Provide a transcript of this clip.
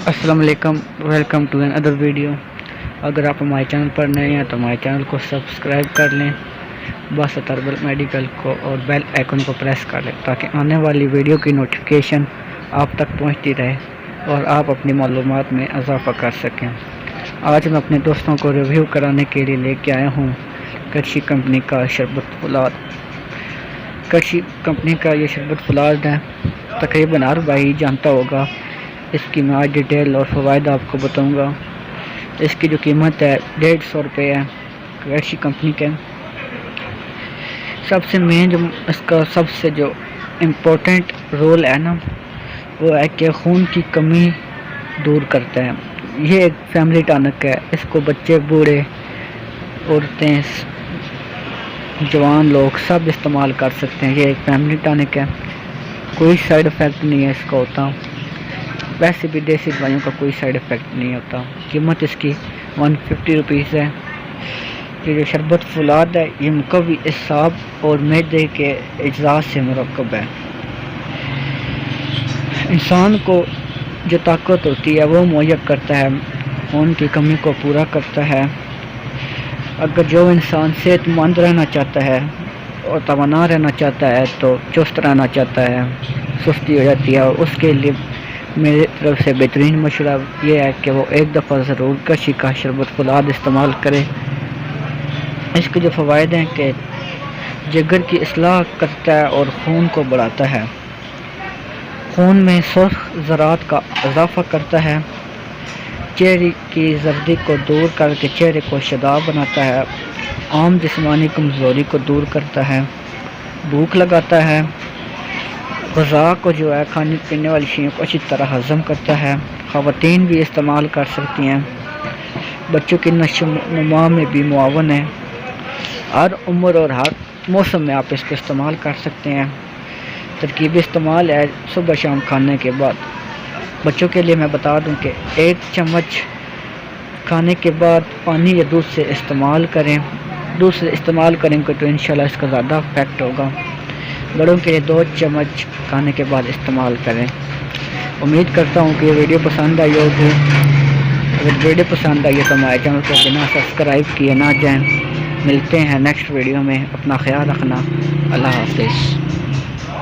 السلام علیکم، welcome to another video. اگر آپ ہمارے چینل پر نئے ہیں تو ہمارے چینل کو سبسکرائب کر لیں، بس تربل میڈیکل کو اور بیل آئیکن کو پریس کر لیں تاکہ آنے والی ویڈیو کی نوٹیفیکیشن آپ تک پہنچتی رہے اور آپ اپنی معلومات میں اضافہ کر سکیں۔ آج میں اپنے دوستوں کو ریویو کرانے کے لیے لے کے آیا ہوں کرشی کمپنی کا شربت فولاد۔ کرشی کمپنی کا یہ شربت فولاد ہے، تقریباً ہر بھائی جانتا ہوگا۔ اس کی میں آج ڈیٹیل اور فوائد آپ کو بتاؤں گا۔ اس کی جو قیمت ہے 150 روپے ہے کرشی کمپنی کے۔ سب سے مین جو اس کا سب سے جو امپورٹنٹ رول ہے نا، وہ ہے کہ خون کی کمی دور کرتا ہے۔ یہ ایک فیملی ٹانک ہے، اس کو بچے، بوڑھے، عورتیں، جوان لوگ سب استعمال کر سکتے ہیں۔ یہ ایک فیملی ٹانک ہے، کوئی سائیڈ افیکٹ نہیں ہے اس کا ہوتا، ویسے بھی دیسی دوائیوں کا کوئی سائیڈ افیکٹ نہیں ہوتا۔ قیمت اس کی 150 روپیز ہے۔ یہ جو شربت فولاد ہے یہ مقوی اعصاب اور معدے کے اجزاء سے مرکب ہے۔ انسان کو جو طاقت ہوتی ہے وہ مہیا کرتا ہے، خون کی کمی کو پورا کرتا ہے۔ اگر جو انسان صحت مند رہنا چاہتا ہے اور توانا رہنا چاہتا ہے تو چست رہنا چاہتا ہے، سستی ہو جاتی ہے، اس کے لیے میری طرف سے بہترین مشورہ یہ ہے کہ وہ ایک دفعہ ضرور کرشی کا شربت فولاد استعمال کرے۔ اس کے جو فوائد ہیں کہ جگر کی اصلاح کرتا ہے اور خون کو بڑھاتا ہے، خون میں سرخ ذرات کا اضافہ کرتا ہے، چہرے کی زردی کو دور کر کے چہرے کو شاداب بناتا ہے، عام جسمانی کمزوری کو دور کرتا ہے، بھوک لگاتا ہے، غذا کو جو ہے کھانے پینے والی چیزوں کو اچھی طرح ہضم کرتا ہے۔ خواتین بھی استعمال کر سکتی ہیں، بچوں کی نشو و نما میں بھی معاون ہے، ہر عمر اور ہر موسم میں آپ اس کو استعمال کر سکتے ہیں۔ ترکیب استعمال ہے صبح شام کھانے کے بعد۔ بچوں کے لیے میں بتا دوں کہ 1 چمچ کھانے کے بعد پانی یا دودھ سے استعمال کریں، دودھ سے استعمال کریں گے تو انشاءاللہ اس کا زیادہ افیکٹ ہوگا۔ بڑوں کے لیے 2 چمچ کھانے کے بعد استعمال کریں۔ امید کرتا ہوں کہ یہ ویڈیو پسند آئی ہوگی۔ اگر ویڈیو پسند آئی ہے تو ہمارے چینل کو بنا سبسکرائب کیے نہ جائیں۔ ملتے ہیں نیکسٹ ویڈیو میں، اپنا خیال رکھنا، اللہ حافظ۔